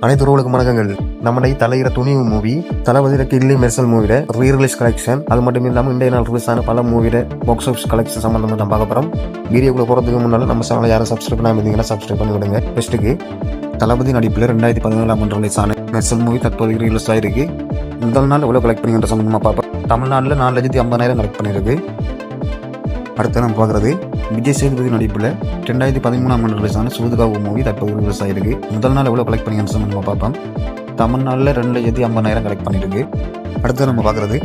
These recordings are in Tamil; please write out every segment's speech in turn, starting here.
அனைத்து உறவுகளுக்கும் வணக்கங்கள். நம்மளை தலையிற துணிவு மூவி, தளபதியில கில்லி மெர்சல் மூவில ரீரிலீஸ் கலெக்ஷன், அது மட்டும் இல்லாமல் இந்திய நாள் ரிலீஸ் ஆன பல மூவில பாக்ஸ் ஆஃபீஸ் கலெக்ஷன் சம்பந்தமா தான் பார்க்க போறோம். வீடியோக்குள்ள போறதுக்கு முன்னால நம்ம சேனலை யாரும் சப்ஸ்கிரைப் பண்ணாம இருந்தீங்கன்னா சப்ஸ்கிரைப் பண்ணி விடுங்க. ஃபர்ஸ்ட்டுக்கு தளபதி நடிப்பில் 2017 ரிலீஸ் ஆன மெர்சல் மூவி தற்போது ரிலீஸ் ஆயிருக்கு. முதல் நாள் எவ்வளவு கலெக்ட் பண்ணிக்கின்ற சம்பந்தமா பார்ப்போம். தமிழ்நாட்டில் 4,50,000 கலெக்ட் பண்ணிருக்கு. அடுத்து நம்ம பார்க்குறது விஜய் சேதுபதி நடிப்பில் 2013 ரிலீஸ் ஆன சூதுகாவு மூவி தற்போது ரிலீஸ் ஆயிருக்கு. முதல் நாள் எவ்வளோ கலெக்ட் பண்ணி நம்ம பார்ப்போம். தமிழ்நாட்டில் 2,50,000 கலெக்ட் பண்ணியிருக்கு. அடுத்து நம்ம பார்க்குறது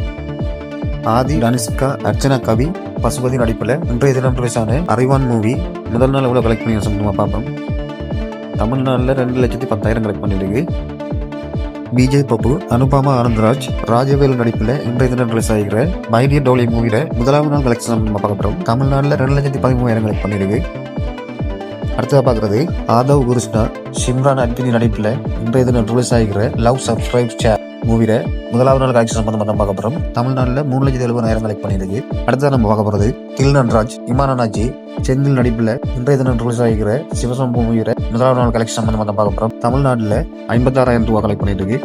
ஆதி, அனுஷ்கா, அர்ச்சனா கவி, பசுபதி நடிப்பில் இன்றைய தினம் ரிலீஸ் ஆன அறிவான் மூவி முதல் நாள் எவ்வளோ கலெக்ட் பண்ணி நம்ம பார்ப்போம். தமிழ்நாட்டில் 2,10,000 கலெக்ட் பண்ணியிருக்கு. விஜய் பப்பு, அனுபமா ஆனந்தராஜ், ராஜவேல் நடிப்பில் இன்றைய தினம் ரிலீஸ் ஆகிற மைடியர் டோலி மூவில முதலாவது நாள் கலெக்ஷன் நம்ம பார்க்க போறோம். தமிழ்நாட்டில் 2,13,000 கலெக்ட் பண்ணியிருக்கு. அடுத்ததாக பார்க்குறது ஆதவ் கிருஷ்ணா, ஷிம்ரான் அட்வினி நடிப்பில் இன்றைய தினம் ரிலீஸ் ஆகிற லவ் சப்ஸ்கிரைப் ஷேர் மூவில முதலாவது நாள் கலெக்ஷன் சம்பந்தமாக தான் பார்க்க போறோம். தமிழ்நாட்டில் 3,70,000 கலெக்ட் பண்ணியிருக்கு. அடுத்ததாக நம்ம பார்க்க போறது தில் நன்ராஜ், இமானாஜி, செந்தில் நடிப்பில் இன்றைய தினம் ரிலீஸ் ஆகிற சிவசம்பு மூவில முதலாவது நாள் கலெக்ஷன் சம்பந்தமாக தான் பார்க்க போறோம். தமிழ்நாட்டில் 56,000 ரூபா கலெக்ட் பண்ணிட்டு இருக்கு.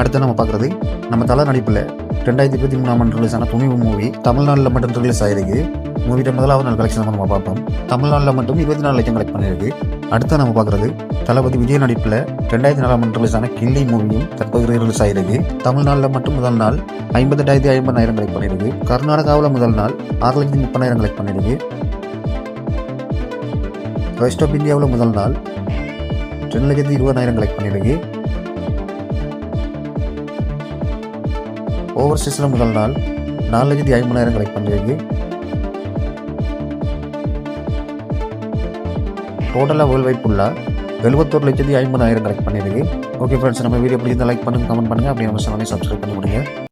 அடுத்து நம்ம பார்க்குறது நம்ம தலை நடிப்பில் 2013 ரிலீஸ் ஆன துணிவு மூவி தமிழ்நாட்டில் மட்டும் ரிலீஸ் ஆயிருக்கு. மூவியோட முதலாவது நாள் கலெக்ஷன் நம்ம பார்ப்போம். தமிழ்நாட்டில் மட்டும் 24 லட்சம் கலெக்ட் பண்ணியிருக்கு. அடுத்து நம்ம பார்க்குறது தளபதி விஜய் நடிப்பில் 2004 ரிலீஸ் ஆன கில்லி மூவியும் தற்போது ரிலீஸ் ஆயிருக்கு. தமிழ்நாட்டில் மட்டும் முதல் நாள் 58,50,000 கலெக்ட் பண்ணியிருக்கு. கர்நாடகாவில் முதல் நாள் 6,30,000 கலெக்ட் பண்ணியிருக்கு. வெஸ்ட் ஆஃப் இந்தியாவில் முதல் நாள் 2,20,000 கலெக்ட் பண்ணியிருக்கு. ஓவர்சீஸில் முதல் நாள் 4,50,000 கலெக்ட் பண்ணியிருக்கு. டோட்டலாக வேர்ல்டு வைட் ஃபுல்லாக 71,50,000 கலெக்ட் பண்ணியிருக்கு. ஓகே ஃப்ரெண்ட்ஸ், நம்ம வீடியோ பிடிச்சிருந்தா லைக் பண்ணுங்க, கமெண்ட் பண்ணுங்க, அப்படியே நம்ம சேனலை சப்ஸ்கிரைப் பண்ணி கொடுங்க.